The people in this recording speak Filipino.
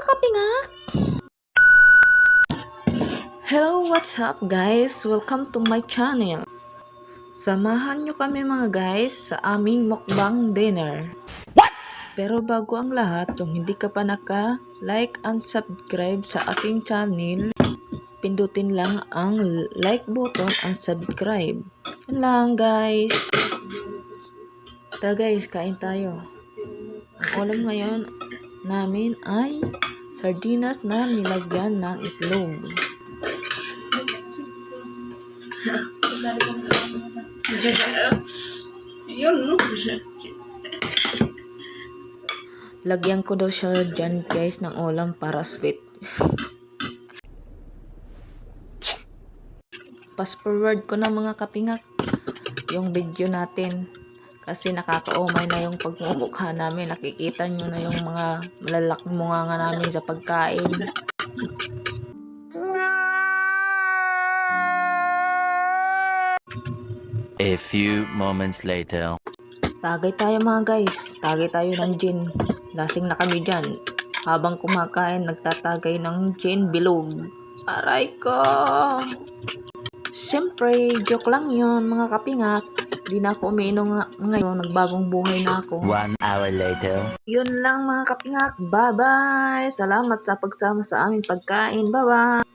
kapingak! Hello, what's up guys? Welcome to my channel. Samahan nyo kami mga guys sa aming mukbang dinner. Pero bago ang lahat, kung hindi ka pa naka-like and subscribe sa aking channel, pindutin lang ang like button and subscribe. Yun lang guys. Tara guys, kain tayo. Ang ulam ngayon namin ay sardinas na nilagyan ng itlog. Lagyan ko daw siya dyan guys ng ulam para sweet. Fast forward ko na mga kapingak yung video natin. Kasi nakakaumay na yung pagmumukha namin. Nakikita nyo na yung mga malalaking munganga namin sa pagkain. A few moments later. Tagay tayo mga guys. Tagay tayo ng gin. Lasing na kami dyan. Habang kumakain, nagtatagay ng gin bilog. Aray ko! Siyempre, joke lang yun mga kapingak. Di na ako umiinom ngayon, nagbagong buhay na ako. 1 hour later. Yun lang mga kapingak. Bye-bye! Salamat sa pagsama sa aming pagkain. Bye-bye!